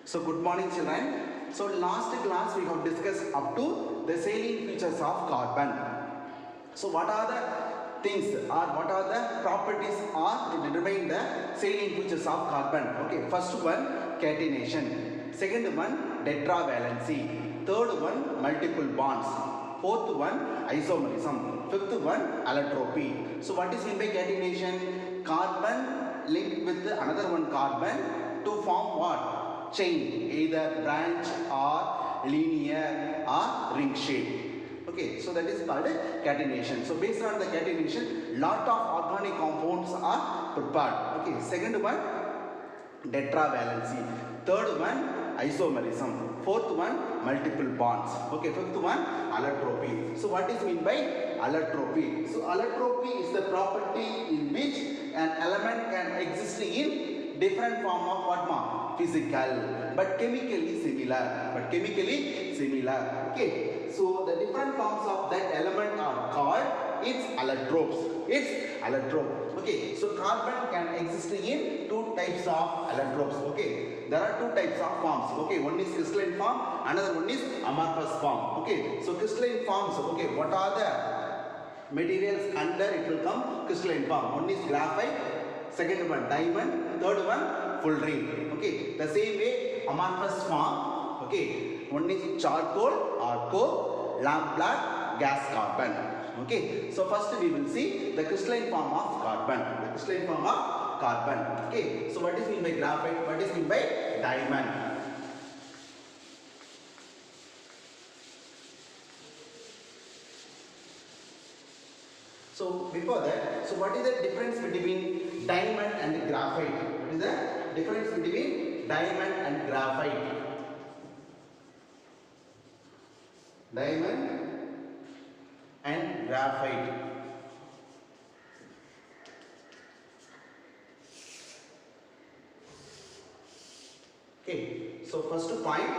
So good morning children. So last class we have discussed up to the salient features of carbon. So what are the things or what are the properties or to determine the salient features of carbon? Okay, first one catenation, second one tetravalency, third one multiple bonds, fourth one isomerism, fifth one allotropy. So what is meant by catenation? Carbon linked with another one carbon to form what? Chain, either branch or linear or ring shape. Okay, so that is called catenation. So based on the catenation, lot of organic compounds are prepared. Okay, second one tetravalency, third one isomerism, fourth one multiple bonds. Okay, fifth one allotropy. So what is mean by allotropy? So allotropy is the property in which an element can exist in different form of what form? Physical but chemically similar. Okay, so the different forms of that element are called its allotrope. Okay, so carbon can exist in two types of allotropes. Okay, there are two types of forms. Okay, one is crystalline form, another one is amorphous form. Okay, so crystalline forms, okay, what are the materials under it will come crystalline form? One is graphite, second one diamond, third one fullerene. Okay, the same way amorphous form, okay, one is charcoal or coal, lamp black, gas carbon. Okay, so first we will see the crystalline form of carbon. Okay, so what is mean by graphite? What is mean by diamond? So before that, so what is the difference between diamond and graphite? What is the difference between diamond and graphite? Diamond and graphite. Okay, so first point.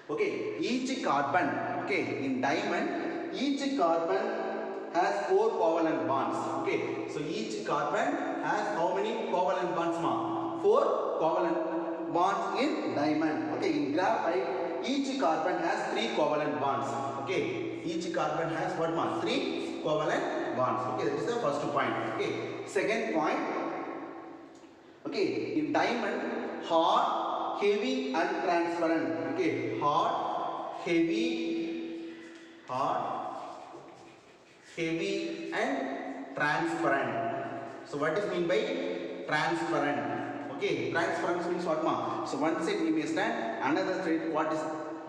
Okay, each carbon, okay, in diamond, each carbon has 4 covalent bonds. Okay, so each carbon has how many covalent bonds? 4 covalent bonds in diamond. Okay, in graphite, each carbon has 3 covalent bonds. Okay, each carbon has what? 3 covalent bonds. Okay, that is the first point. Okay, second point. Okay, in diamond, hard, heavy and transparent. Okay, hard, heavy and transparent. So what is mean by transparent? Okay, transparent means what? So one side we may stand, another side what is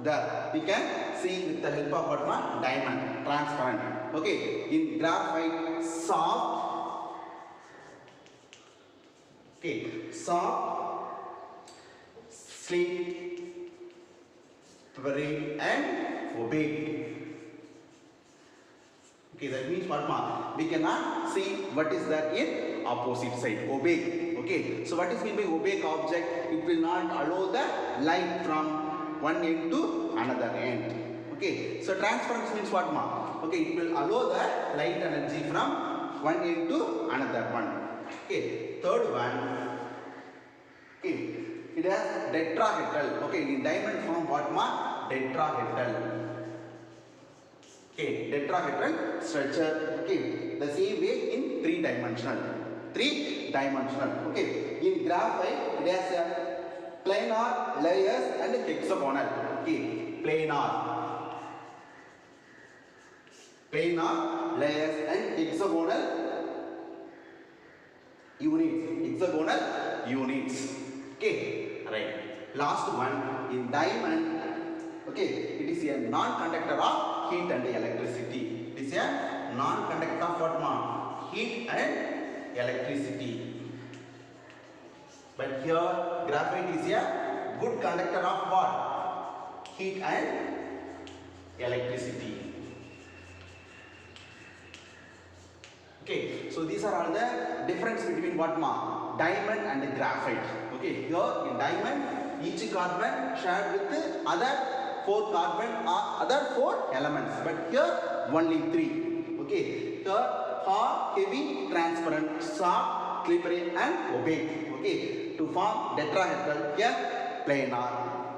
there? We can see with the help of what? Diamond, transparent. Okay, in graphite, soft. Okay, soft, slippery and opaque. Okay, that means what? We cannot see what is there in opposite side, opaque. Okay, so what is mean by opaque object? It will not allow the light from one end to another end. Okay, so transparency means what? Okay, it will allow the light energy from one end to another one. Okay, third one. Okay, it has tetrahedral. Okay, in diamond form what? Tetrahedral. Okay, tetrahedral structure. Okay, the same way in three dimensional. Okay, in graphite it has a planar, layers and hexagonal. Okay, planar, layers and hexagonal units. Okay, right. Last one in diamond. Okay, it is a non-conductor of heat and electricity. It is a non-conductor of what? Heat and electricity. But here graphite is a good conductor of what? Heat and electricity. Okay, so these are all the difference between what? Diamond and graphite. Okay, here in diamond, each carbon shared with other 4 carbon or other 4 elements, but here only 3. Okay, here hard, heavy, transparent, soft, slippery and opaque. Okay, to form tetrahedral here planar.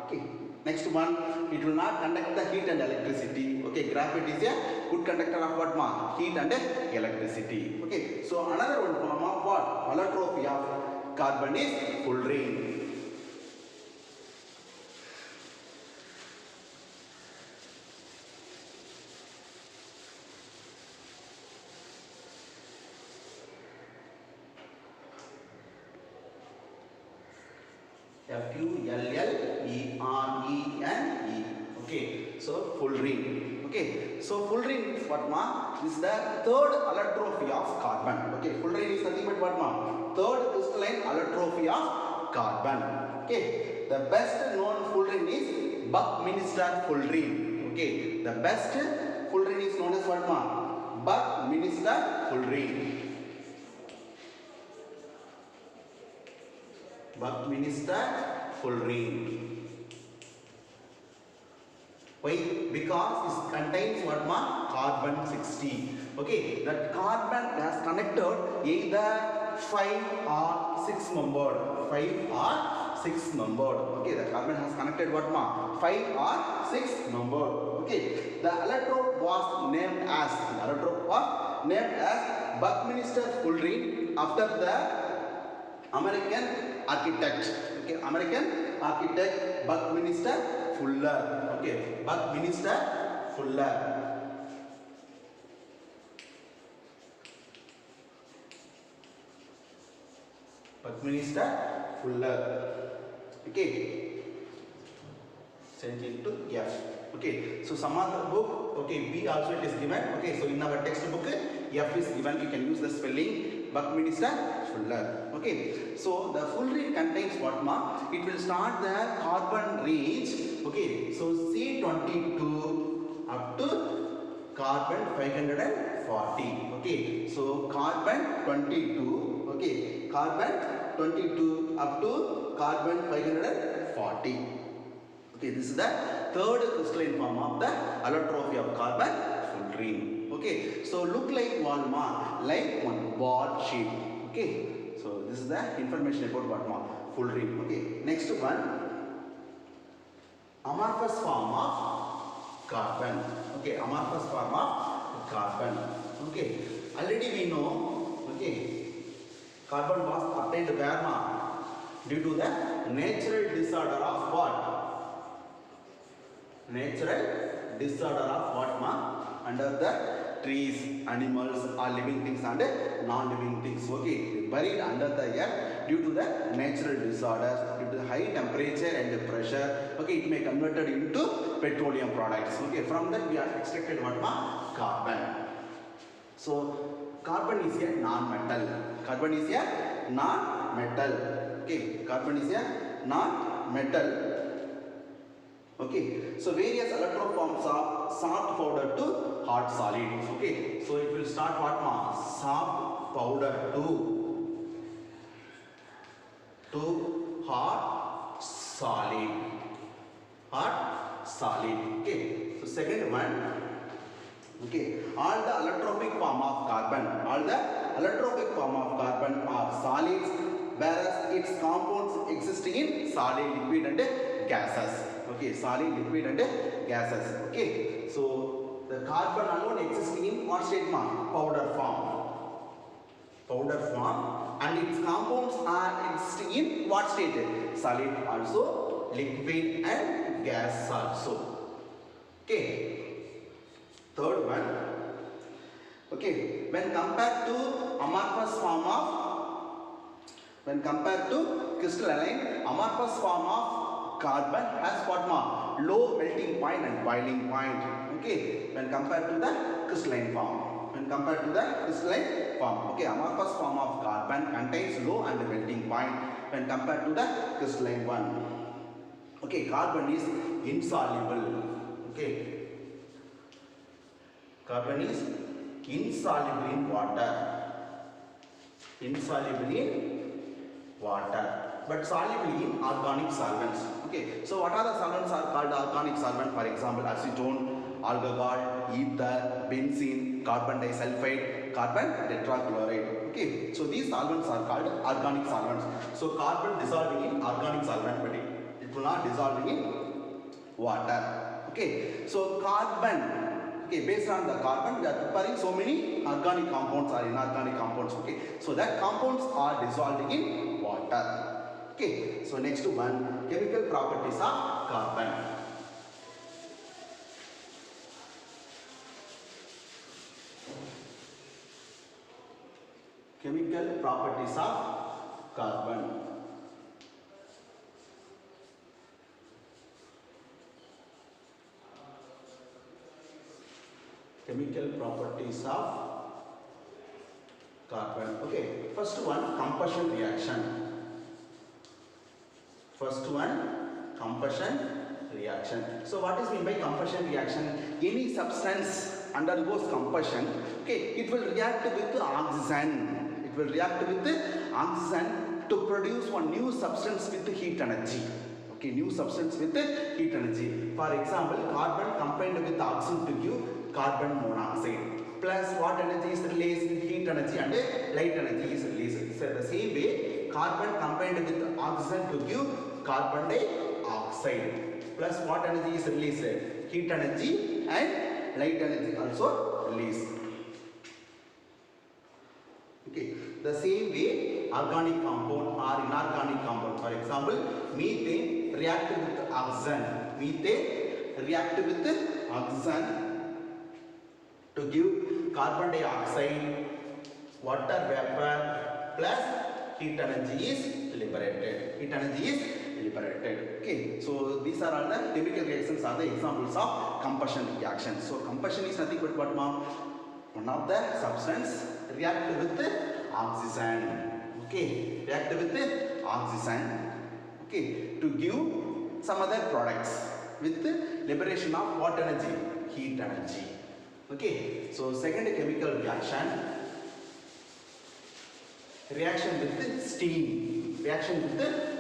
Okay. Next one, it will not conduct the heat and electricity. Okay, graphite is a good conductor of what ma? Heat and electricity. Okay, so another one form of what? Allotropy of carbon is fullerene. Fullerene. Okay, so fullerene. Okay, so fullerene is what ma? Is the third allotropy of carbon. Okay, fullerene is nothing but what ma? Third crystalline allotropy of carbon. Okay, the best known fullerene is Buckminster fullerene. Okay, the best fullerene is known as what ma? Buckminster fullerene. Buckminster fullerene. Why? Because it contains what ma? Carbon 60. Okay, that carbon has connected either 5 or 6 membered. 5 or 6 membered. Okay, the carbon has connected what ma? 5 or 6 membered. Okay, the allotrope was named as Buckminster fullerene after the American architect. Okay, American architect Buckminster Fuller. Okay, Buckminster Fuller. Buckminster Fuller. Okay, change it to F. Okay, so some other book. Okay, B also it is given. Okay, so in our textbook F is given. You can use the spelling Buckminster Fuller. Okay, so the fullerene contains what ma? It will start the carbon range. Okay, so C22 up to carbon 540. Okay, so carbon 22. Okay, carbon 22 up to carbon 540. Okay, this is the third crystalline form of the allotropy of carbon, fullerene. Okay, so look like one ma, like one bar shape. Okay, so this is the information about what ma? Fullerene. Okay, next one, amorphous form of carbon. Okay, amorphous form of carbon. Okay, already we know. Okay, carbon was obtained where ma? Due to the natural disorder of what? Natural disorder of what ma? Under the trees, animals, or living things and non-living things. Okay, buried under the earth due to the natural disorders, due to the high temperature and pressure. Okay, it may converted into petroleum products. Okay, from that we are extracted what ma? Carbon. So carbon is a non-metal. Carbon is a non-metal. Okay, carbon is a non-metal. Okay, so various allotrope forms of soft powder to hard solid. Okay, so it will start what ma? Soft powder to hard solid. Hard solid. Okay, so second one. Okay, all the allotropic form of carbon are solids, whereas its compounds existing in solid, liquid and gases. Okay, solid, liquid and gases. Okay, so the carbon alone existing in what state ma? Powder form, and its compounds are existing in what state? Solid also, liquid and gas also. Okay, third one. Okay, when compared to amorphous form of, crystalline, amorphous form of carbon has what ma? Low melting point and boiling point. Okay, when compared to the crystalline form. Okay, amorphous form of carbon contains low and melting point when compared to the crystalline one. Okay, carbon is insoluble. Okay, carbon is insoluble in water. But soluble in organic solvents. Okay, so what are the solvents are called organic solvent? For example, acetone, alcohol, ether, benzene, carbon disulfide, carbon tetrachloride. Okay, so these solvents are called organic solvents. So carbon dissolving in organic solvent, but it will not dissolving in water. Okay, so carbon, okay, based on the carbon we are preparing so many organic compounds or inorganic compounds. Okay, so that compounds are dissolving in water. Okay, so next one, chemical properties of carbon. Chemical properties of carbon. Chemical properties of carbon. Okay, first one, combustion reaction. First one, combustion reaction. So what is mean by combustion reaction? Any substance undergoes combustion, okay, it will react with oxygen. It will react with oxygen to produce one new substance with heat energy. Okay, new substance with heat energy. For example, carbon combined with oxygen to give carbon monoxide. Plus what energy is released? Heat energy and light energy is released. So the same way, carbon combined with oxygen to give carbon dioxide. Plus what energy is released? Heat energy and light energy also released. Okay, the same way organic compound or inorganic compound. For example, methane react with oxygen. Methane react with oxygen to give carbon dioxide, water vapor plus heat energy is liberated. Heat energy is liberated. Okay, so these are all the chemical reactions are the examples of combustion reactions. So combustion is nothing but what, ma'am? One of the substance react with oxygen. Okay, react with oxygen. Okay, to give some other products with liberation of what energy? Heat energy. Okay, so second chemical reaction, reaction with steam, reaction with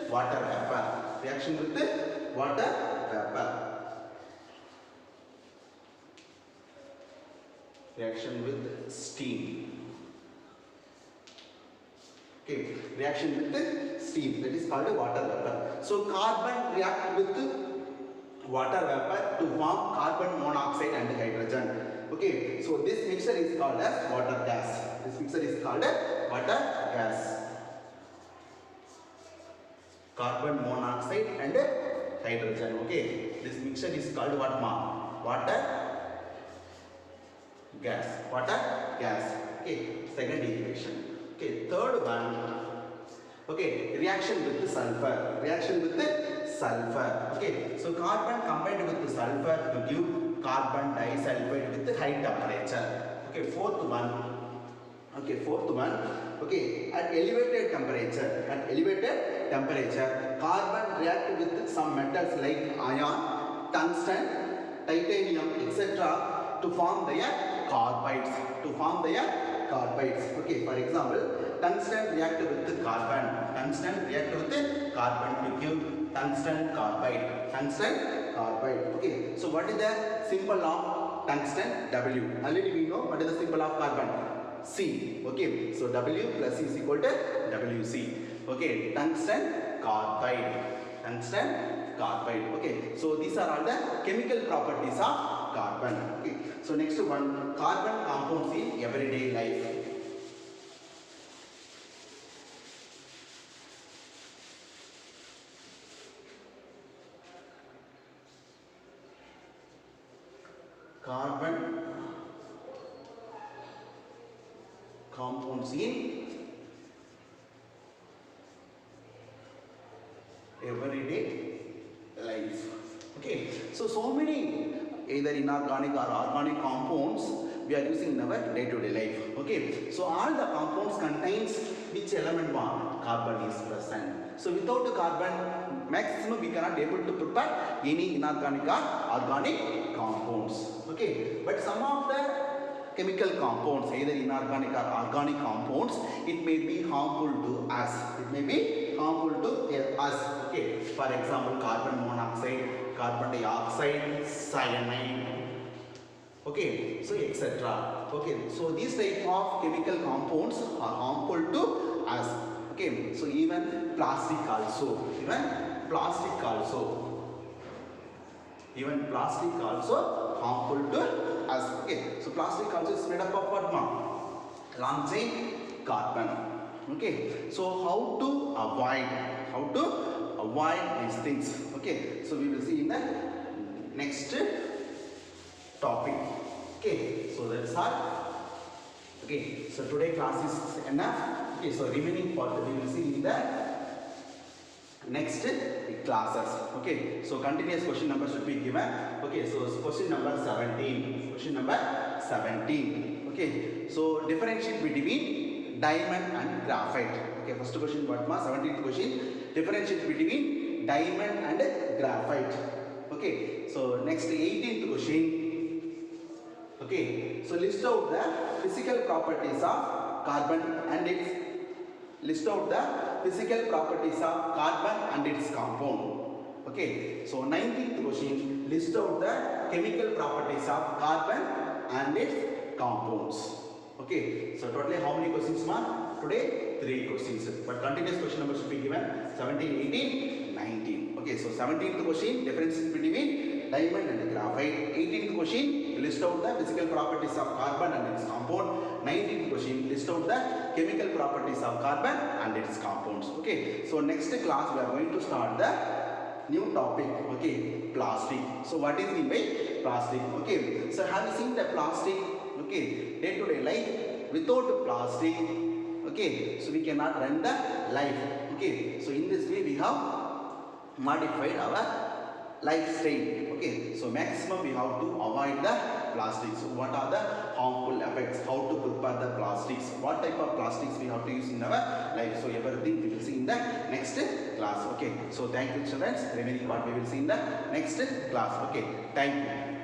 water vapor, reaction with water vapor. Reaction with steam. Okay, reaction with steam, that is called water vapor. So carbon react with water vapor to form carbon monoxide and hydrogen. Okay, so this mixture is called as water gas. This mixture is called water gas. Carbon monoxide and hydrogen. Okay, this mixture is called what, ma'am? Water gas. Water gas. Okay, second equation. Okay, third one. Okay, reaction with the sulfur. Reaction with the sulfur. Okay, so carbon combined with the sulfur to give carbon disulfide with high temperature. Okay, fourth one. Okay, fourth one. Okay, at elevated temperature, carbon react with some metals like iron, tungsten, titanium, etc. to form their carbides. Okay, for example, tungsten react with carbon. Tungsten react with carbon to give tungsten carbide. Okay, so what is the symbol of tungsten? W. Already we know what is the symbol of carbon? C. Okay, so W plus C is equal to Wc. Okay, tungsten carbide. Okay, so these are all the chemical properties of carbon. Okay, so next one, carbon compounds in everyday life. Carbon compounds in everyday life. Okay, so many either inorganic or organic compounds we are using in our day-to-day life. Okay, so all the compounds contains which element? One, carbon is present. So without the carbon, maximum we cannot able to prepare any inorganic or organic compounds. Okay, but some of the chemical compounds, either inorganic or organic compounds, it may be harmful to us. Okay, for example, carbon monoxide, carbon dioxide, cyanide. Okay, so etc. Okay, so these type of chemical compounds are harmful to us. Okay, so even plastic also, even plastic also harmful to us. Okay, so plastic also is made up of what, ma'am? Long chain carbon. Okay, so how to avoid these things? Okay, so we will see in the next topic. Okay, so that's all. Okay, so today class is enough. Okay, so remaining part we will see in the next classes. Okay, so continuous question number should be given. Okay, so question number 17. Question number 17. Okay, so differentiate between diamond and graphite. Okay, first question what ma? 17th question. Differentiate between diamond and graphite. Okay, so next 18th question. Okay, so list out the physical properties of carbon and its carbon and its compound. Okay, so 19th question, list out the chemical properties of carbon and its compounds. Okay, so totally how many questions ma? Today 3 questions, but continuous question number should be given 17, 18, 19. Okay, so 17th question, difference between diamond and graphite. 18th question, list out the physical properties of carbon and its compound. 19th question, list out the chemical properties of carbon and its compounds. Okay, so next class we are going to start the new topic. Okay, plastic. So what is mean by plastic? Okay, so have you seen the plastic? Okay, day to day life without plastic, okay, so we cannot run the life. Okay, so in this way we have modified our lifestyle. Okay, so maximum we have to avoid the plastics. So what are the harmful effects? How to prepare the plastics? What type of plastics we have to use in our life? So everything we will see in the next class. Okay, so thank you children. Remaining part we will see in the next class. Okay, thank you.